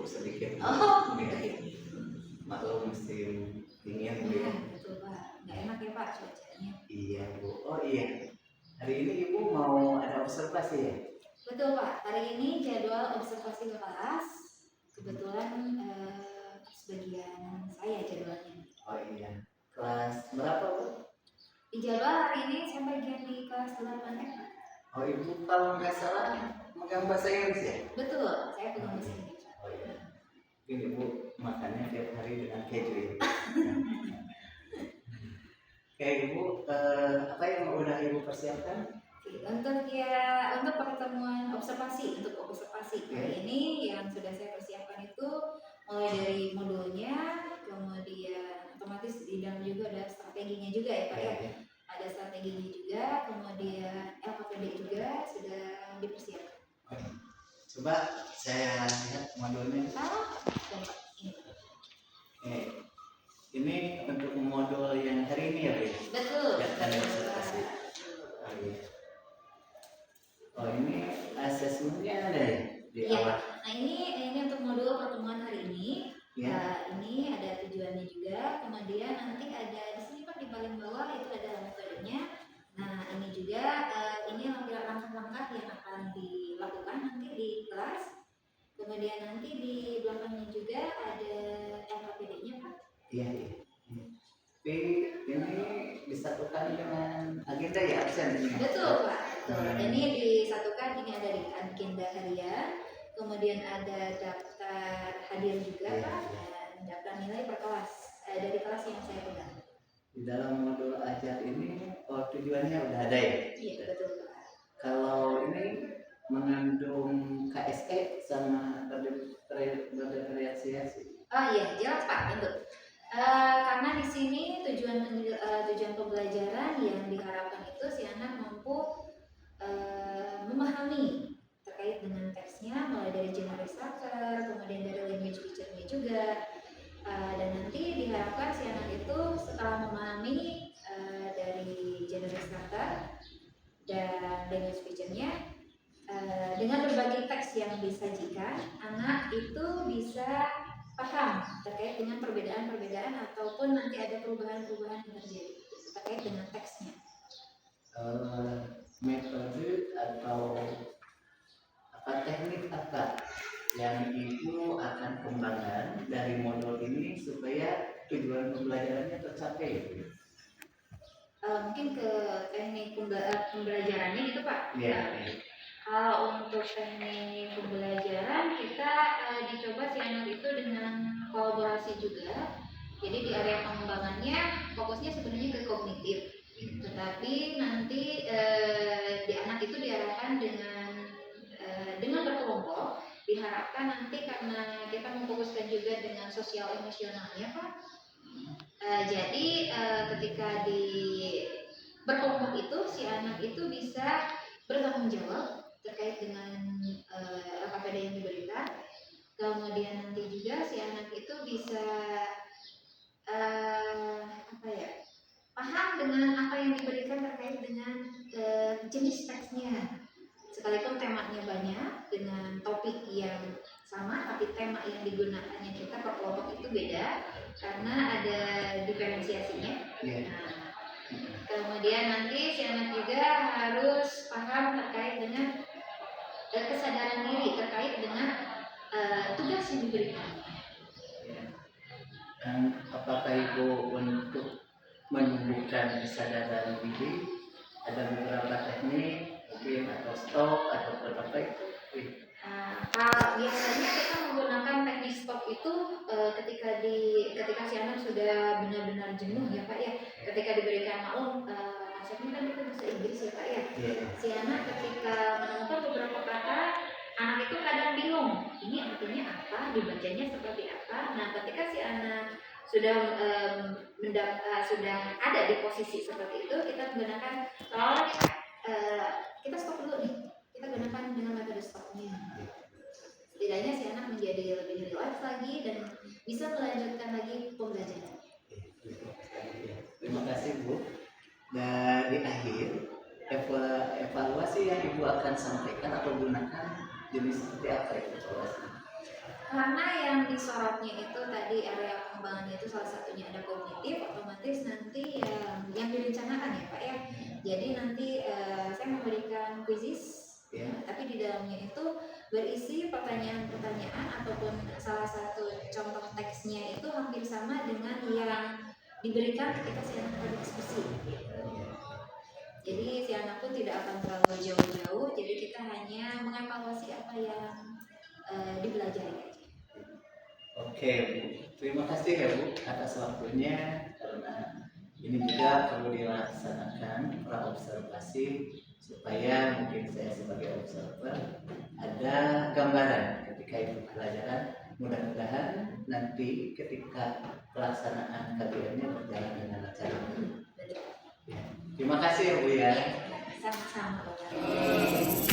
batuk sedikit. Oh, Ya. Maklum musim dingin Bu ya. Betul Pak, nggak enak ya Pak cuacanya. Iya Bu. Oh iya. Hari ini Ibu mau ada observasi ya? Betul Pak, hari ini jadwal observasi kelas. Kebetulan sebagian saya jadwalnya. Oh iya. Kelas berapa Bu? Di jadwal hari ini saya bagian di kelas 8F Pak. Oh Ibu kalau nggak salah megang bahasa Inggris ya? Betul, saya pegang bahasa Inggris. Oh iya. Ini Ibu makannya tiap hari dengan keju ya? Kayak Ibu, apa yang udah Ibu persiapkan? Untuk pertemuan observasi, hari ini yang sudah saya persiapkan itu mulai dari modulnya, kemudian otomatis di dalam juga ada strateginya juga ya Pak ya. Ada strateginya juga, kemudian LKPD juga sudah dipersiapkan. Coba saya lihat modulnya. Ini untuk modul yang hari ini ya Bu? Betul. Ada observasi. Oh ini asesmennya ada ya di awal. Nah ini untuk modul pertemuan hari ini. Ya. Ini ada tujuannya juga. Kemudian nanti ada di sini Pak di paling bawah itu ada metodenya. Nah ini juga ini langkah-langkah yang akan dilakukan nanti di kelas. Kemudian nanti di belakangnya juga ada LKPD-nya Pak. Iya. Tapi ini disatukan dengan agenda ya absen ini. Betul Pak. Ini disatukan, ini ada di agenda harian, kemudian ada daftar hadir juga Pak, dan daftar nilai per kelas dari kelas yang saya pegang. Di dalam modul ajar ini tujuannya udah ada ya? Iya betul Pak. Kalau ini mengandung KSE sama berdifferensiasi. Oh iya jelas Pak, betul. Karena di sini tujuan pembelajaran yang diharapkan itu si anak mampu memahami terkait dengan teksnya mulai dari generic structure, kemudian dari language feature-nya juga, dan nanti diharapkan si anak itu setelah memahami dari generic structure dan language feature-nya, dengan berbagai teks yang disajikan, anak itu bisa paham terkait dengan perbedaan-perbedaan ataupun nanti ada perubahan-perubahan yang terjadi terkait dengan teksnya. Metode atau teknik apa yang Ibu akan kembangkan dari modul ini supaya tujuan pembelajarannya tercapai? Mungkin ke teknik pembelajarannya gitu Pak. Ya. Kalau untuk teknik pembelajaran kita dicoba si anak itu dengan kolaborasi juga. Jadi di area pengembangannya fokusnya sebenarnya ke kognitif, tetapi nanti di anak itu diarahkan dengan berkelompok. Diharapkan nanti karena kita memfokuskan juga dengan sosial emosionalnya Pak. Jadi ketika di berkelompok itu si anak itu bisa bertanggung jawab terkait dengan LKPD yang diberikan. Kemudian nanti juga si anak itu bisa paham dengan apa yang diberikan terkait dengan jenis teksnya. Sekalipun temanya banyak dengan topik yang sama, tapi tema yang digunakannya kita per kelompok itu beda karena ada diferensiasinya. Nah, kemudian nanti si anak juga harus paham terkait dengan kesadaran diri terkait dengan tugas yang diberikan. Dan apakah Ibu untuk menumbuhkan kesadaran diri ada beberapa teknik mungkin atau stop atau apa itu? Biasanya kita menggunakan teknik stop itu ketika si anak sudah benar-benar jenuh ya Pak ya. Ketika diberikan maklum konsepnya kan itu bahasa Inggris ya Pak ya. Si anak ketika menemukan beberapa kata, anak itu kadang bingung. Ini artinya apa? Dibacanya seperti apa? Nah, ketika si anak sudah ada di posisi seperti itu, kita menggunakan seolah kita stop dulu nih. Kita gunakan dengan metode stopnya. Setidaknya si anak menjadi lebih relax lagi dan bisa melanjutkan lagi pembelajaran. Terima kasih Bu. Dan di akhir evaluasi yang Ibu akan sampaikan atau gunakan jenis seperti apa evaluasi? Karena yang disorotnya itu tadi area pengembangannya itu salah satunya ada kognitif, otomatis nanti yang direncanakan ya Pak ya. Jadi nanti saya memberikan quizzes, Ya. tapi di dalamnya itu berisi pertanyaan-pertanyaan ataupun salah satu contoh teksnya itu hampir sama dengan yang diberikan ketika si anak berdiskusi. Jadi si anak pun tidak akan terlalu jauh-jauh, jadi kita hanya mengevaluasi apa yang dipelajari. Oke Bu, terima kasih ya Bu atas waktunya, karena ini juga perlu dilaksanakan praobservasi supaya mungkin saya sebagai observer ada gambaran ketika ikut pelajaran. Mudah-mudahan nanti ketika pelaksanaan kajiannya berjalan dengan lancar. Ya. Terima kasih ya Bu ya. Sama-sama Bapak.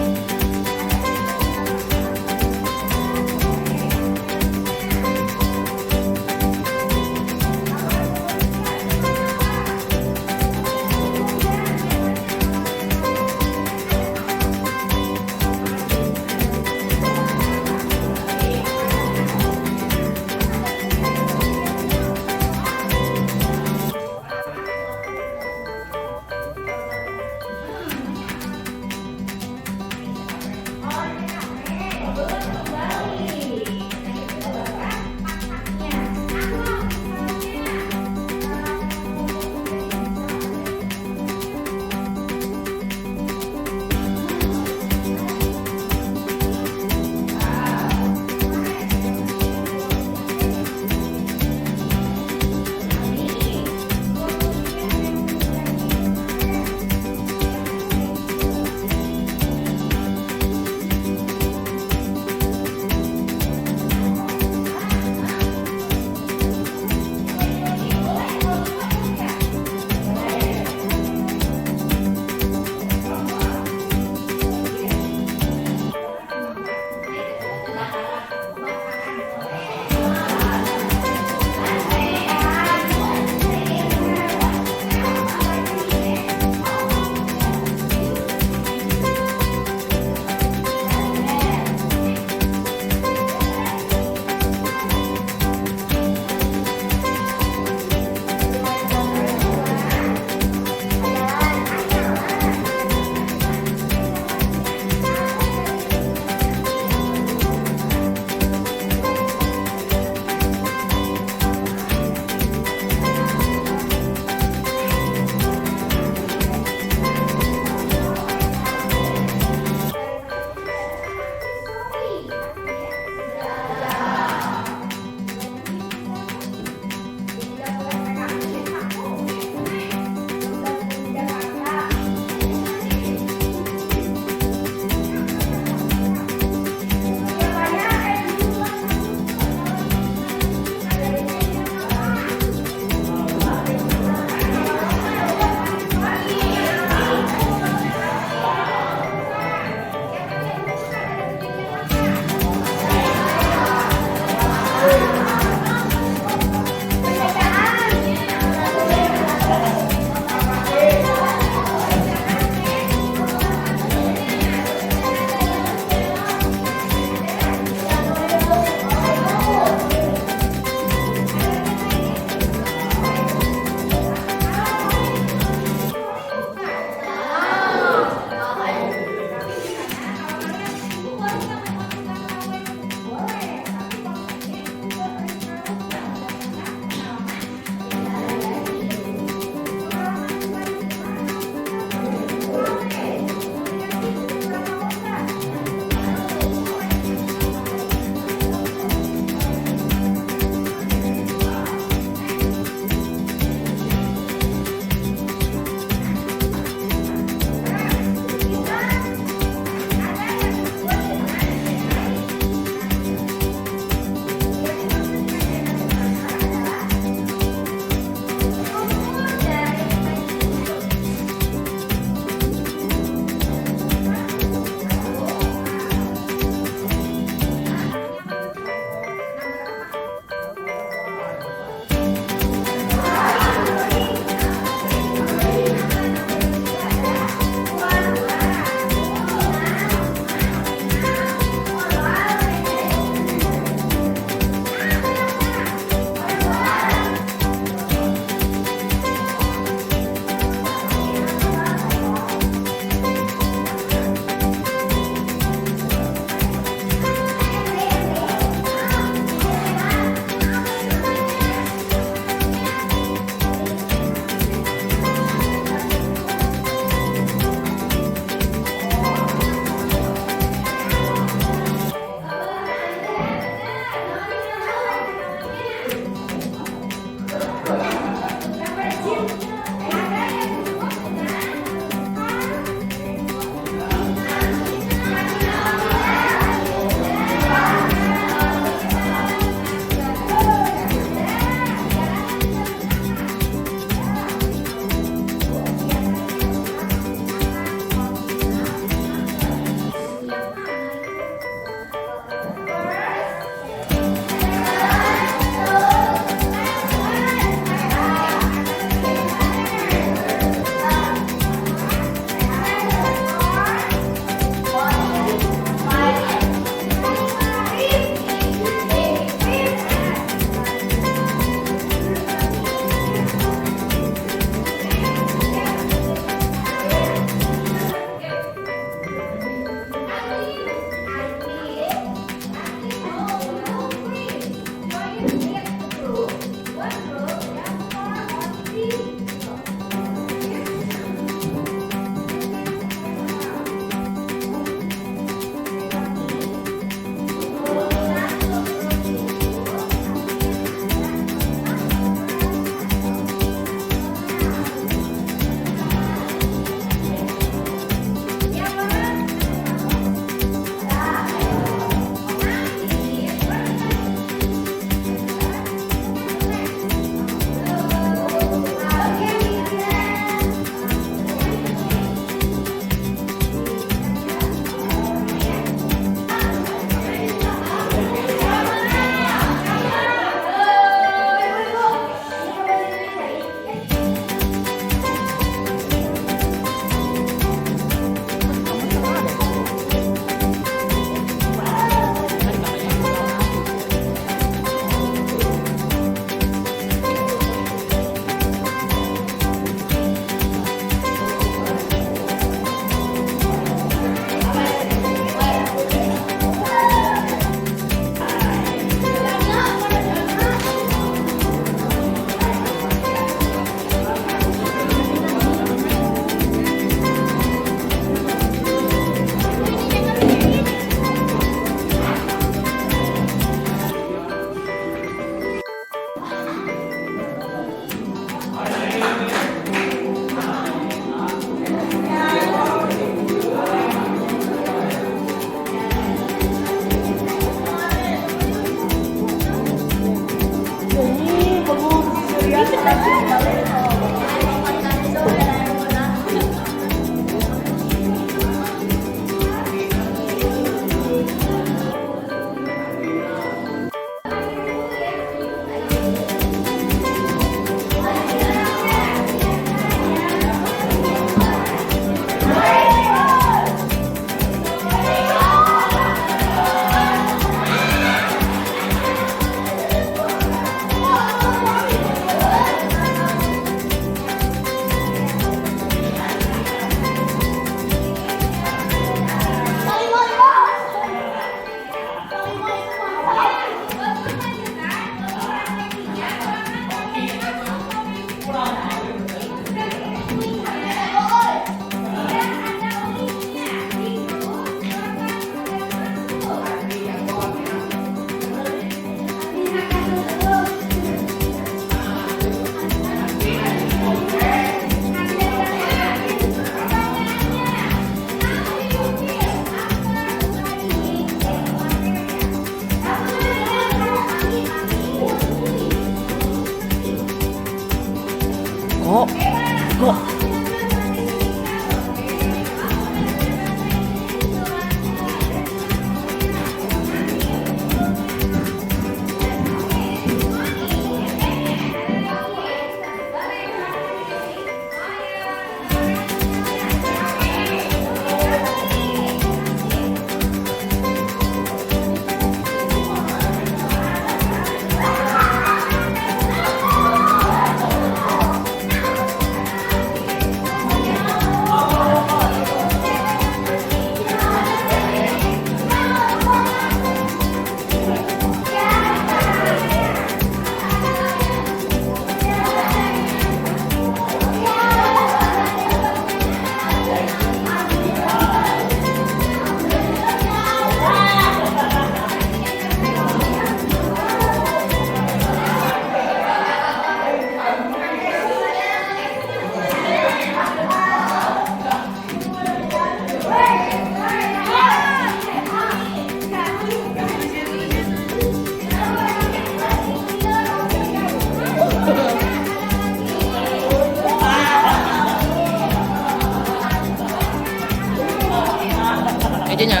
Mejanya.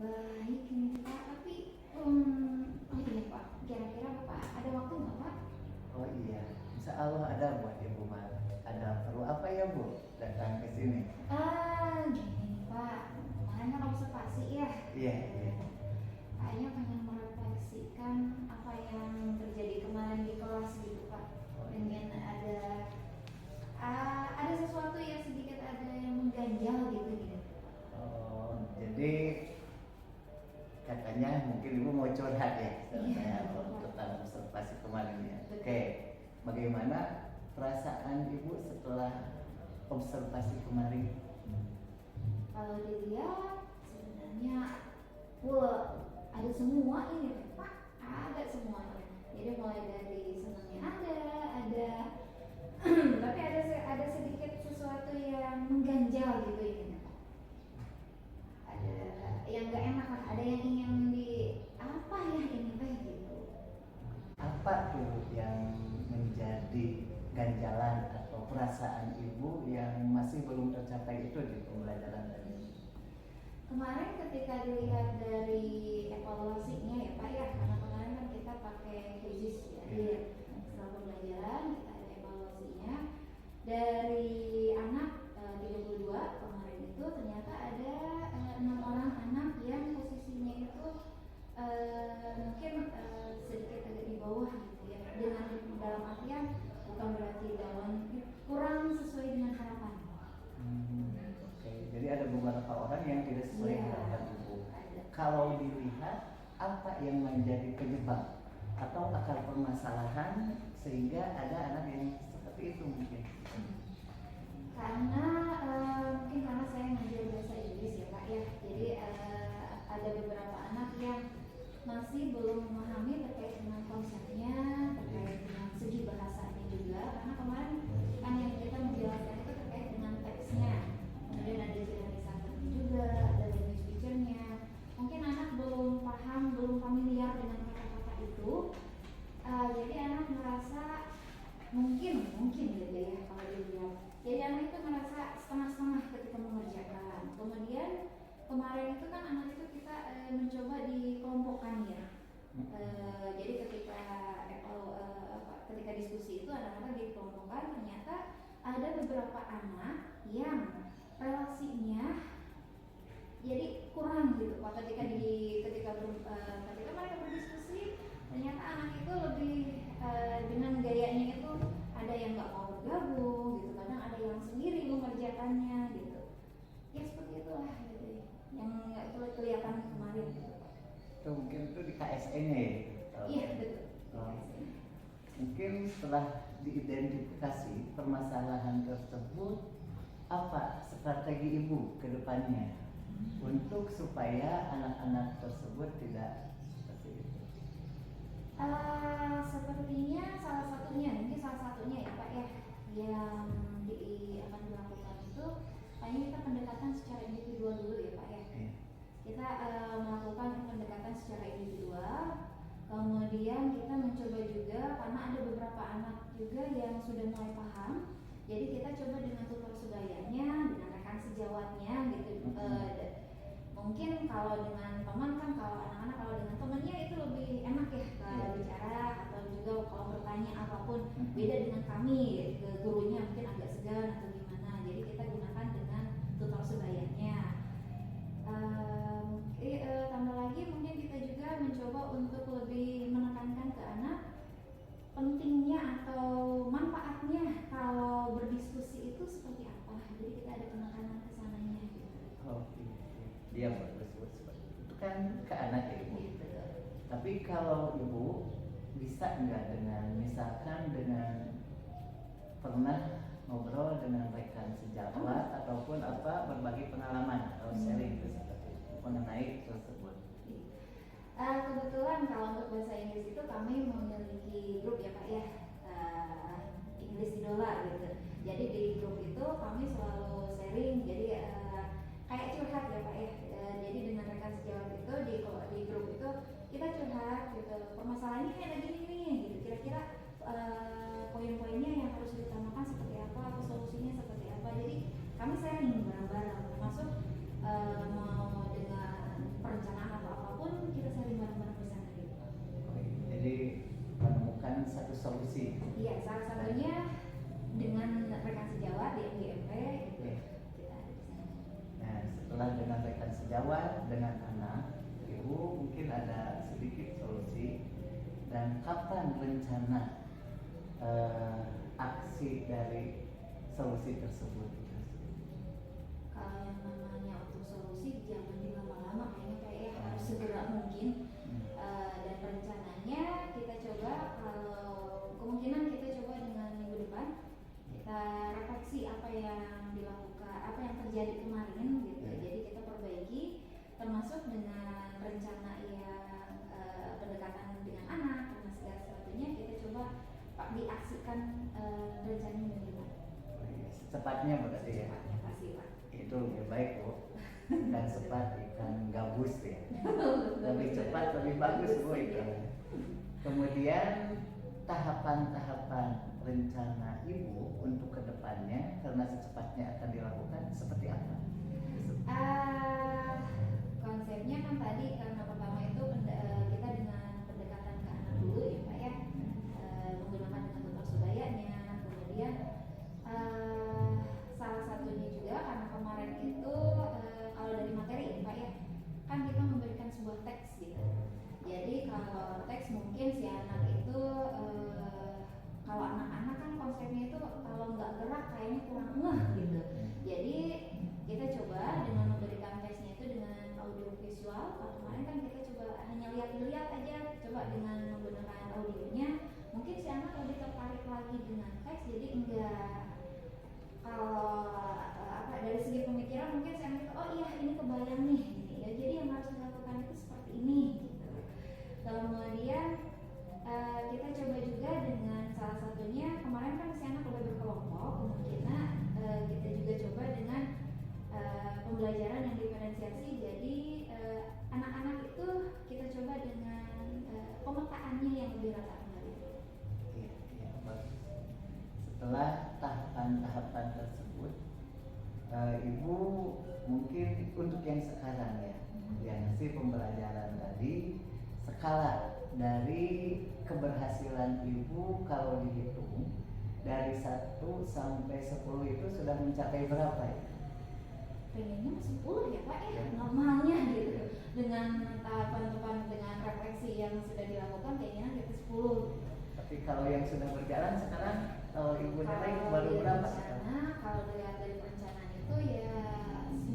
Baik ini Pak, tapi oh iya Pak, kira-kira Bapak ada waktu nggak Pak? Oh iya, insya Allah ada buat Ibu Mal. Ada perlu apa ya Bu datang ke sini? Gini nih Pak, kemarin kan observasi ya. Iya, iya. Kayaknya pengen merefleksikan apa yang terjadi kemarin di kelas gitu Pak. Pengen ada sesuatu yang sedikit ada yang mengganjal gitu. Oh, jadi katanya mungkin Ibu mau curhat ya Iya, tentang observasi kemarin ya. Betul. Oke, bagaimana perasaan Ibu setelah observasi kemarin? Kalau dilihat sebenarnya, wah ada semua ini Pak, ada semuanya. Jadi mulai dari senangnya ada, tapi ada sedikit sesuatu yang mengganjal gitu ini Pak. Ada yang nggak enak lah, ada yang ingin apa ya ini Pak gitu. Apa tuh yang menjadi ganjalan atau perasaan Ibu yang masih belum tercapai itu di pembelajaran tadi? Kemarin ketika dilihat dari evaluasinya ya Pak ya, karena kemarin kan kita pakai quizzes ya, setelah pembelajaran kita ada evaluasinya dari anak 32 kemarin itu ternyata ada 6 orang anak yang posisinya itu mungkin sedikit agak di bawah gitu ya, dengan dalam artian bukan berarti kurang sesuai dengan harapan. Oke, jadi ada beberapa orang yang tidak sesuai Iya, harapan Ibu. ada. Kalau dilihat apa yang menjadi penyebab atau akar permasalahan sehingga ada anak yang seperti itu mungkin? Karena mungkin karena saya ngajar bahasa Inggris ya Pak ya, jadi ada beberapa anak yang masih belum memahami terkait dengan konsepnya, terkait dengan segi bahasanya juga. Karena kemarin kan yang kita menjelaskan itu terkait dengan teksnya, kemudian ada generalisasi juga, ada language feature-nya. Mungkin anak belum paham, belum familiar dengan kata-kata itu. Jadi anak merasa mungkin gitu ya kalau dilihat. Jadi anak itu merasa setengah-setengah ketika mengerjakan. Kemudian kemarin itu kan anak itu kita mencoba dikelompokkan ya. Jadi ketika ketika diskusi itu anak-anak dikelompokkan, ternyata ada beberapa anak yang relasinya jadi kurang gitu Pak. Ketika mereka berdiskusi, ternyata anak itu lebih dengan gayanya itu ada yang nggak mau bergabung gitu, kadang ada yang sendiri mengerjakannya gitu. Ya seperti itulah gitu yang nggak kelihatan kemarin gitu. Itu mungkin itu di KSN-nya ya? Iya betul. Mungkin setelah diidentifikasi permasalahan tersebut, apa strategi Ibu ke depannya untuk supaya anak-anak tersebut tidak seperti itu? Sepertinya mungkin salah satunya ya Pak ya, yang akan dilakukan itu kayaknya kita pendekatan secara individual dulu ya Pak ya. Kita melakukan pendekatan secara individual, kemudian kita mencoba juga karena ada beberapa anak juga yang sudah mulai paham, jadi kita coba dengan tutor sebayanya, dengan rekan sejawatnya gitu. Mungkin kalau dengan teman kan, kalau anak-anak kalau dengan temannya itu lebih enak ya bicara, atau juga kalau bertanya apapun. Beda dengan kami, ke gurunya mungkin agak segan atau gimana, jadi kita gunakan dengan tutor sebayanya. Tambah lagi mungkin kita juga mencoba untuk lebih menekankan ke anak pentingnya atau manfaatnya kalau berdiskusi itu seperti apa, jadi kita ada penekanan ke sananya gitu. Dia berdiskusi seperti itu kan ke anak ya Ibu. Gitu. Tapi kalau Ibu bisa nggak dengan misalkan dengan pernah ngobrol dengan rekan sejawat ataupun berbagi pengalaman atau sharing seperti itu mengenai tersebut. Kebetulan kalau untuk bahasa Inggris itu kami memiliki grup ya Pak ya, English Idola gitu. Jadi di grup itu kami selalu sharing, jadi kayak curhat ya Pak ya. Jadi dengan rekan sejawat itu di grup itu kita curhat gitu, permasalahannya kayak gini nih gitu, kira-kira poin-poinnya yang harus diutamakan seperti apa, atau solusinya seperti apa. Jadi kami sharing bareng-bareng, termasuk mau dengan perencanaan atau apapun kita sharing bareng-bareng di sana gitu. Jadi menemukan satu solusi. Iya, salah satunya dengan rekan sejawat di MGMP gitu. Kita ada di sana. Nah, setelah dengan rekan sejawat dengan anak, Ibu mungkin ada sedikit solusi. Dan kapan rencana aksi dari solusi tersebut? Kalau yang namanya untuk solusi jangan dilama-lama, kayaknya harus segera mungkin. Dan rencananya kita coba, kalau kemungkinan kita coba dengan minggu depan kita refleksi apa yang dilakukan, apa yang terjadi kemarin gitu. Jadi kita perbaiki, termasuk dengan rencana yang pendekatan dengan anak dan segala sesuatunya kita coba diaksikan rencana minggu depan. Secepatnya berarti ya. Secepatnya pasti Pak. Itu lebih baik Bu. Dan cepat ikan gabus ya. Lebih cepat lebih bagus Bu itu. Kemudian tahapan-tahapan rencana Ibu untuk kedepannya karena secepatnya akan dilakukan seperti apa? Konsepnya kan tadi karena pertama itu kita dengan pendekatan ke anak dulu ya Pak ya, menggunakan dengan tutor sebayanya. Kemudian salah satunya juga karena kemarin itu kalau dari materi ya Pak ya, kan kita memberikan sebuah teks gitu. Jadi kalau teks mungkin si anak itu kalau anak-anak kan konsepnya itu kalau nggak gerak kayaknya kurang ngeh gitu. Jadi kita coba dengan memberikan teksnya itu dengan audio visual. Kalau kemarin kan kita coba hanya lihat-lihat aja, coba dengan menggunakan audionya mungkin si anak lebih tertarik lagi dengan teks. Jadi enggak, kalau dari segi pemikiran mungkin si anak itu oh iya ini kebayang nih gitu ya, jadi yang harus dilakukan itu seperti ini gitu. Kemudian kita coba juga dengan salah satunya kemarin kan si anak udah berkelompok, kemungkinan kita juga coba dengan pembelajaran yang diferensiasi. Jadi anak-anak itu kita coba dengan pemetaannya yang lebih rata kembali. Iya, bagus. Setelah tahapan-tahapan tersebut, Ibu mungkin untuk yang sekarang ya, yang hasil pembelajaran tadi, skala dari keberhasilan Ibu kalau dihitung dari 1 sampai 10 itu sudah mencapai berapa ya? Pengennya 10 ya Pak ya, normalnya gitu. Dengan tahapan-tahapan dengan refleksi yang sudah dilakukan kayaknya kita 10. Tapi kalau yang sudah berjalan sekarang, kalau Ibu nilai baru berapa? Kalau dilihat dari perencanaan itu ya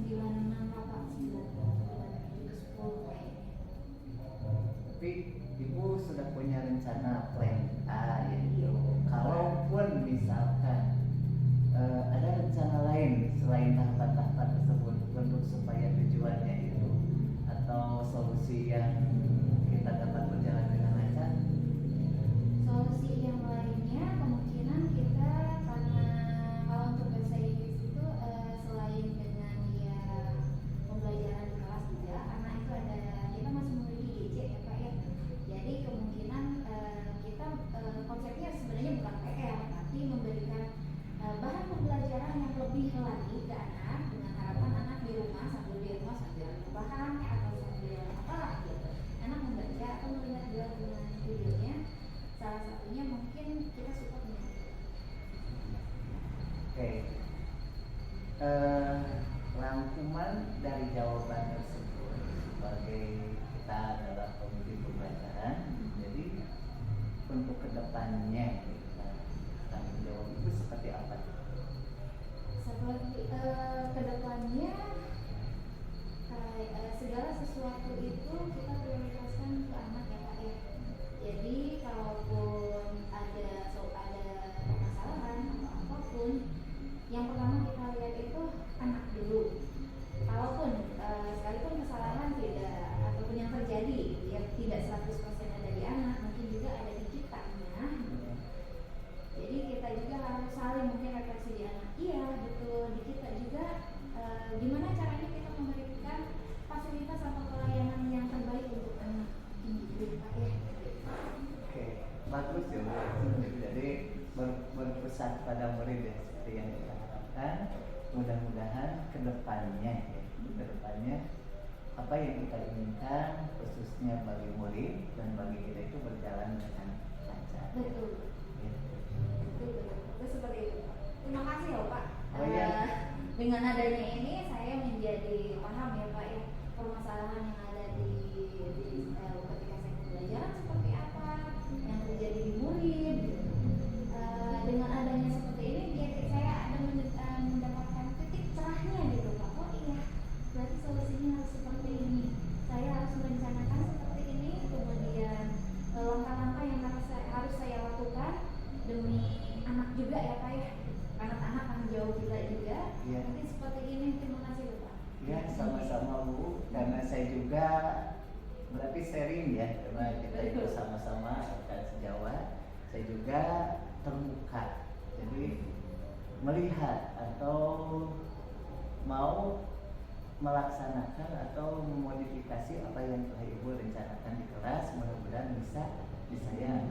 9 Pak, 10 kayaknya. Tapi Ibu sudah punya rencana plan A yaitu kalaupun misalkan ada rencana lain selain tahapan-tahapan tersebut untuk supaya tujuannya itu atau solusi yang kita dapat berjalan dengan lancar, itu kita prioritaskan ke anak ya Pak ya. Jadi kalaupun ada permasalahan atau apapun, yang pertama kita lihat itu anak dulu. Kalaupun sekalipun kesalahan tidak ataupun yang terjadi yang tidak 100% ada di anak, mungkin juga ada di kitanya. Jadi kita juga harus saling mungkin refleksi di anak. Iya betul, di kita juga gimana caranya kita memberikan fasilitas atau pelayanan yang terbaik untuk anak ini Pak ya. Oke, bagus ya Bu. Jadi berpesan pada murid ya seperti yang kita harapkan. Mudah-mudahan kedepannya apa yang kita inginkan khususnya bagi murid dan bagi kita itu berjalan dengan lancar. Betul. Ya. Betul. Itu seperti itu Pak. Terima kasih loh Pak. Oh, iya. Dengan adanya ini saya menjadi paham ya Pak ya permasalahan yang ada di ketika saya pembelajaran seperti apa yang terjadi di murid. Dengan adanya seperti ini biar saya ada mendapatkan titik cerahnya gitu Pak. Oh iya, berarti solusinya harus seperti ini. Saya harus merencanakan seperti ini, kemudian langkah-langkah yang harus saya lakukan demi anak juga ya Pak ya. Karena anak tanggung jawab kita juga. Ya. Mungkin seperti ini. Terima kasih Pak. Ya, sama-sama Bu. Karena saya juga berarti sharing ya, karena kita itu sama-sama rekan sejawat. Saya juga terbuka, jadi melihat atau mau melaksanakan atau memodifikasi apa yang telah Ibu rencanakan di kelas, mudah-mudahan bisa saya